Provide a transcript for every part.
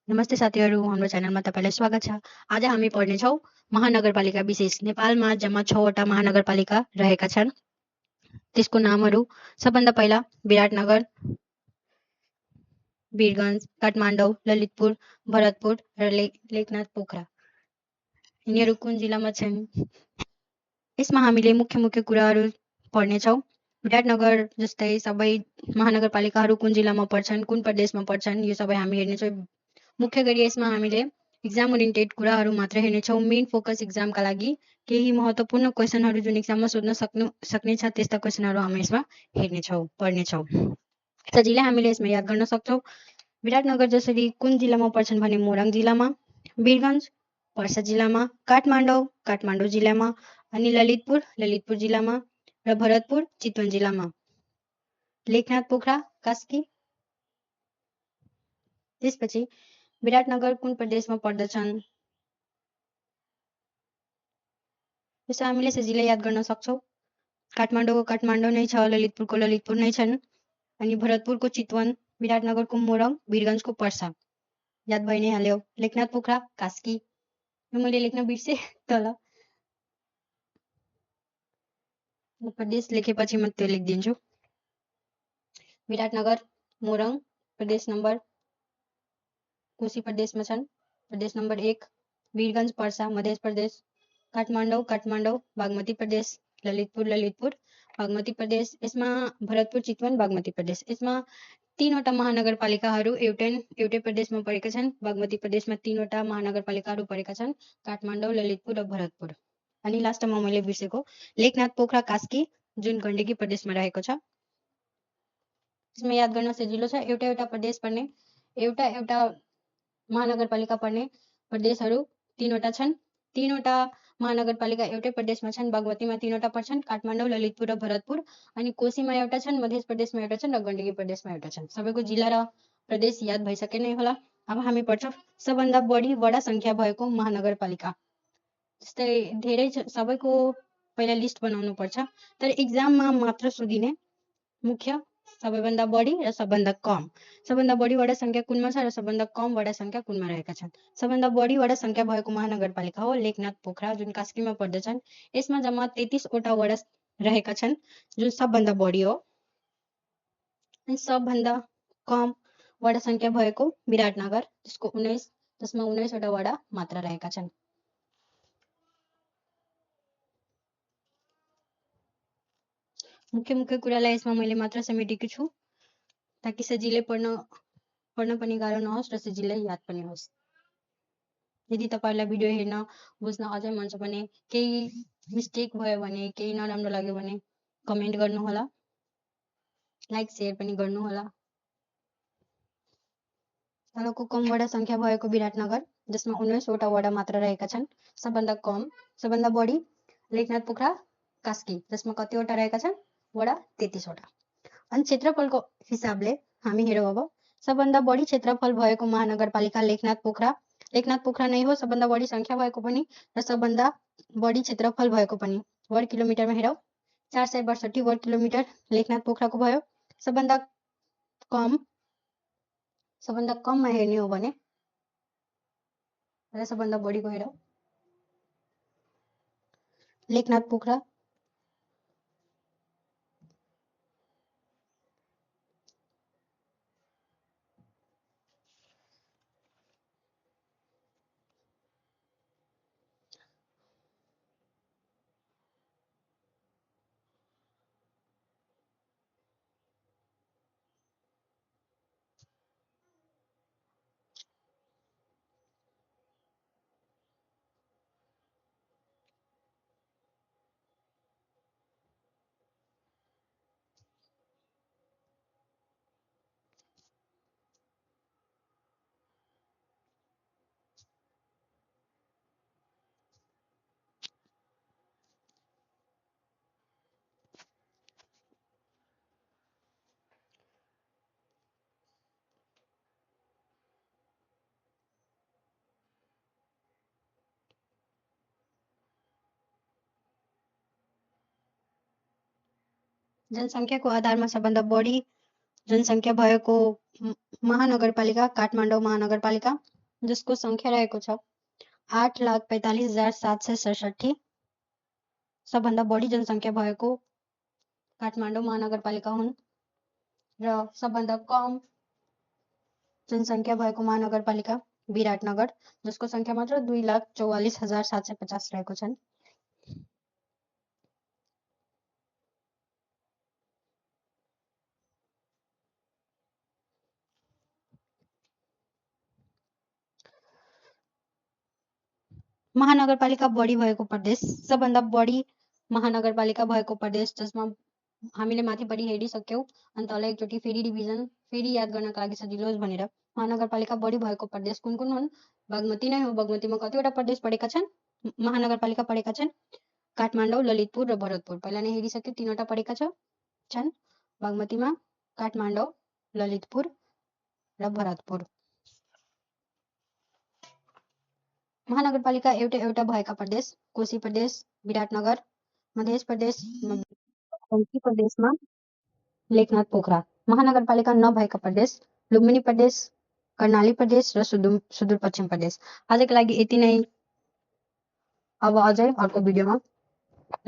नमस्ते साथीहरू, हाम्रो च्यानलमा तपाईलाई स्वागत छ। आज हामी पढ्नेछौँ महानगरपालिका विशेष। नेपालमा जम्मा 6 वटा महानगरपालिका रहेका छन्। त्यसको नामहरू सबभन्दा पहिला विराटनगर, वीरगञ्ज, काठमाडौँ, ललितपुर, भरतपुर र लेखनाथ पोखरा। यिनीहरू कुन जिल्लामा छन्? यसमा हामीले मुख्य कुराहरू पढ्नेछौँ। विराटनगर जस्तै सबै महानगरपालिकाहरू कुन जिल्लामा पर्छन्, कुन प्रदेशमा पर्छन्, यो सबै हामी हेर्नेछौँ। मुख्य गरी यसमा हामीले एक्जाम ओरिएन्टेड कुराहरू मात्र हेर्नेछौँ। मेन फोकस एक्जामका लागि केही महत्त्वपूर्ण क्वेसनहरू जुन एक्जाममा सोध्न सक्नेछ त्यस्ता क्वेसनहरू हामी यसमा हेर्नेछौँ, पढ्नेछौँ। सजिलै हामीले यसमा याद गर्न सक्छौँ। विराटनगर जसरी कुन जिल्लामा पर्छन् भने मोरङ जिल्लामा, वीरगञ्ज पर्सा जिल्लामा, काठमाडौँ जिल्लामा, अनि ललितपुर जिल्लामा र भरतपुर चितवन जिल्लामा, लेखनाथ पोखरा कास्की। त्यसपछि विराटनगर कुन प्रदेशमा पर्दछन्? यसो हामीले सजिलै याद गर्न सक्छौँ। काठमाडौँको काठमाडौँ नै छ, ललितपुरको ललितपुर नै छन्, अनि भरतपुरको चितवन, विराटनगरको मोरङ, वीरगञ्जको पर्सा। याद भइ नै हाल्यो। लेखनाथ पोखरा कास्की, यो मैले लेख्न बिर्सेँ तल। प्रदेश लेखेपछि म त्यो लेखिदिन्छु। विराटनगर, मोरङ प्रदेश नम्बर कोशी प्रदेशमा छन्, प्रदेश नम्बर 1, वीरगञ्ज पर्सा मध्य प्रदेश, काठमाडौँ बागमती प्रदेश, ललितपुर बागमती प्रदेश, यसमा भरतपुर चितवन बागमती प्रदेश। यसमा 3 वटा महानगरपालिकाहरू एउटै प्रदेशमा परेका छन्। बागमती प्रदेशमा 3 वटा महानगरपालिकाहरू परेका छन्, काठमाडौँ, ललितपुर र भरतपुर। अनि लास्टमा मैले बिर्सेको लेखनाथ पोखरा कास्की जुन गण्डकी प्रदेशमा रहेको छ। यसमा याद गर्न सजिलो छ। एउटा प्रदेश पर्ने, एउटा महानगरपालिका पर्ने प्रदेशहरू 3 वटा छन्। 3 वटा महानगरपालिका एउटै प्रदेशमा छन्। बागमतीमा 3 वटा पर्छन्, काठमाडौँ, ललितपुर र भरतपुर, अनि कोशीमा एउटा छन्, मध्य प्रदेशमा एउटा छन् र गण्डकी प्रदेशमा एउटा छन्। सबैको जिल्ला र प्रदेश याद भइसके नै होला। अब हामी पढ्छौँ सबभन्दा बढी वडा संख्या भएको महानगरपालिका। जस्तै धेरै सबैको पहिला लिस्ट बनाउनु पर्छ, तर एक्जाममा मात्र सोधिने मुख्य सबैभन्दा बढी र सबभन्दा कम। सबभन्दा बढी वडा संख्या कुनमा छ र सबभन्दा कम वडा संख्या कुनमा रहेका छन्। सबभन्दा बढी वडा संख्या भएको महानगरपालिका हो लेखनाथ पोखरा जुन कास्कीमा पर्दछन्। यसमा जम्मा 33 वटा वडा रहेका छन् जुन सबभन्दा बढी हो। अनि सबभन्दा कम वडा संख्या भएको विराटनगर जसको 19 वटा वडा मात्र रहेका छन्। मुख्य कुरालाई यसमा मैले मात्र समेटेको छु ताकि सजिलै पढ्न पनि गाह्रो नहोस् र सजिलै याद पनि होस्। यदि तपाईहरुलाई भिडियो हेर्न बुझ्न अझै मन छ भने केही मिस्टेक भयो भने केही नराम्रो लाग्यो भने कमेन्ट गर्नु होला, लाइक शेयर पनि गर्नु होला। तलको कम वडा संख्या भएको विराटनगर जसमा 19 वटा वडा मात्र रहेका छन्। सबभन्दा बढी लेखनाथ पोखरा कास्की जसमा कतिवटा रहेका छन्? वडा 33 वटा। अनि क्षेत्रफलको हिसाबले हामी हेरौँ अब सबभन्दा बढी क्षेत्रफल भएको महानगरपालिका लेखनाथ पोखरा नै हो, सबभन्दा बढी संख्या भएको पनि र सबभन्दा बढी क्षेत्रफल भएको पनि। वर्ग किलोमिटरमा हेरौँ 462 वर्ग किलोमिटर लेखनाथ पोखराको भयो। सबभन्दा कममा हेर्ने हो भने र सबभन्दा बढीको हेरौँ लेखनाथ पोखरा जनसङ्ख्याको आधारमा सबभन्दा बढी जनसङ्ख्या भएको महानगरपालिका काठमाडौँ महानगरपालिका, जसको संख्या रहेको छ 8,45,767 सबभन्दा बढी जनसङ्ख्या भएको काठमाडौँ महानगरपालिका हुन् र सबभन्दा कम जनसङ्ख्या भएको महानगरपालिका विराटनगर, जसको संख्या मात्र 2,44,750 रहेको छन्। महानगरपालिका बढी भएको प्रदेश, सबभन्दा बढी महानगरपालिका भएको प्रदेश जसमा हामीले माथिपट्टि हेरिसक्यौँ अनि तल एकचोटि फेरि रिभिजन फेरि याद गर्नका लागि सजिलो होस् भनेर। महानगरपालिका बढी भएको प्रदेश कुन कुन हुन्? बागमती नै हो। बागमतीमा कतिवटा प्रदेश परेका छन्, महानगरपालिका परेका छन्? काठमाडौँ, ललितपुर र भरतपुर। पहिला नै हेरिसक्यौँ, तीनवटा परेका छन् बागमतीमा, काठमाडौँ, ललितपुर र भरतपुर। महानगरपालिका एउटा एउटा भएका प्रदेश: कोशी प्रदेश, विराटनगर, मध्य प्रदेशमा लेखनाथ पोखरा। महानगरपालिका नभएका प्रदेश: लुम्बिनी प्रदेश, कर्णाली प्रदेश र सुदूरपश्चिम प्रदेश। आजको लागि यति नै। अब अझै अर्को भिडियोमा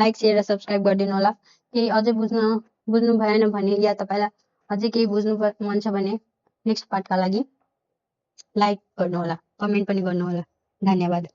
लाइक, सेयर र सब्सक्राइब गरिदिनु होला। केही अझै बुझ्नु भएन भने या तपाईँलाई अझै केही बुझ्नु मन छ भने नेक्स्ट पार्टका लागि लाइक गर्नुहोला, कमेन्ट पनि गर्नुहोला। धन्यवाद।